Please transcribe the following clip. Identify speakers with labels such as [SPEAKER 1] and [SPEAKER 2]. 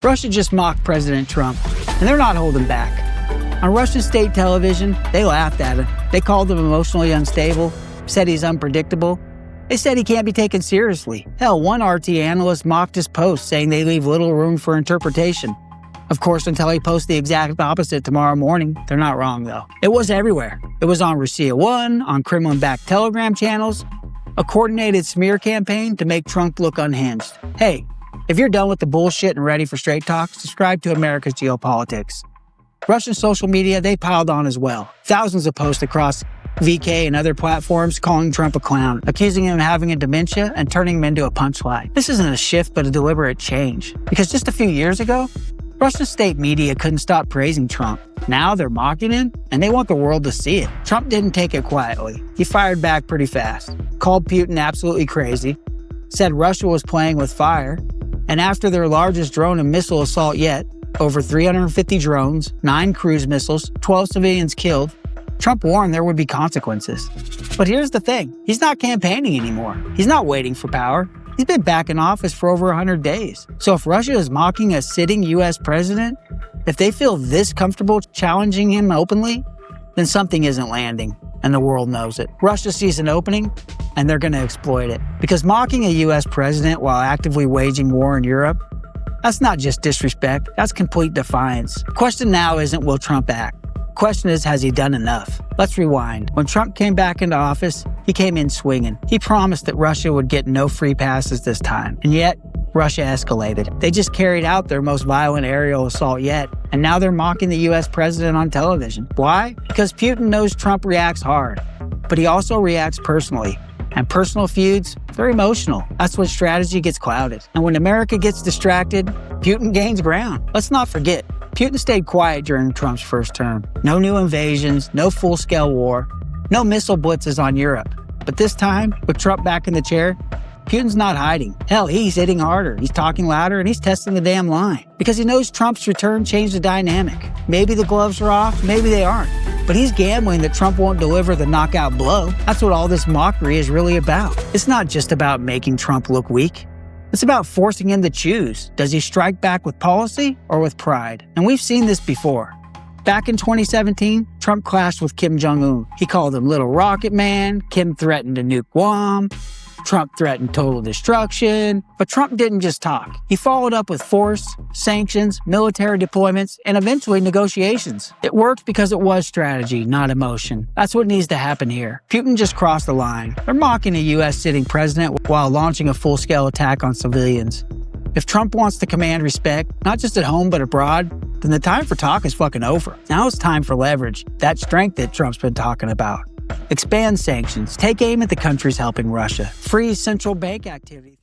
[SPEAKER 1] Russia just mocked President Trump, and they're not holding back. On Russian state television, they laughed at him. They called him emotionally unstable, said he's unpredictable. They said he can't be taken seriously. Hell, one RT analyst mocked his post, saying they leave little room for interpretation. Of course, until he posts the exact opposite tomorrow morning. They're not wrong, though. It was everywhere. It was on Russia 1, on Kremlin-backed Telegram channels, a coordinated smear campaign to make Trump look unhinged. Hey, if you're done with the bullshit and ready for straight talk, subscribe to America's Geopolitics. Russian social media, they piled on as well. Thousands of posts across VK and other platforms calling Trump a clown, accusing him of having a dementia and turning him into a punchline. This isn't a shift, but a deliberate change. Because just a few years ago, Russian state media couldn't stop praising Trump. Now they're mocking him, and they want the world to see it. Trump didn't take it quietly. He fired back pretty fast, called Putin absolutely crazy, said Russia was playing with fire, and after their largest drone and missile assault yet, over 350 drones, 9 cruise missiles, 12 civilians killed, Trump warned there would be consequences. But here's the thing, he's not campaigning anymore. He's not waiting for power. He's been back in office for over 100 days. So if Russia is mocking a sitting U.S. president, if they feel this comfortable challenging him openly, then something isn't landing, and the world knows it. Russia sees an opening, and they're going to exploit it. Because mocking a U.S. president while actively waging war in Europe, that's not just disrespect, that's complete defiance. The question now isn't will Trump act? The question is, has he done enough? Let's rewind. When Trump came back into office, he came in swinging. He promised that Russia would get no free passes this time. And yet, Russia escalated. They just carried out their most violent aerial assault yet, and now they're mocking the U.S. president on television. Why? Because Putin knows Trump reacts hard, but he also reacts personally. And personal feuds, they're emotional. That's when strategy gets clouded. And when America gets distracted, Putin gains ground. Let's not forget, Putin stayed quiet during Trump's first term. No new invasions, no full-scale war, no missile blitzes on Europe. But this time, with Trump back in the chair, Putin's not hiding. Hell, he's hitting harder, he's talking louder, and he's testing the damn line. Because he knows Trump's return changed the dynamic. Maybe the gloves are off, maybe they aren't. But he's gambling that Trump won't deliver the knockout blow. That's what all this mockery is really about. It's not just about making Trump look weak. It's about forcing him to choose. Does he strike back with policy or with pride? And we've seen this before. Back in 2017, Trump clashed with Kim Jong-un. He called him Little Rocket Man. Kim threatened to nuke Guam. Trump threatened total destruction. But Trump didn't just talk. He followed up with force, sanctions, military deployments, and eventually negotiations. It worked because it was strategy, not emotion. That's what needs to happen here. Putin just crossed the line. They're mocking a U.S. sitting president while launching a full-scale attack on civilians. If Trump wants to command respect, not just at home but abroad, then the time for talk is fucking over. Now it's time for leverage, that strength that Trump's been talking about. Expand sanctions, take aim at the countries helping Russia, freeze central bank activity.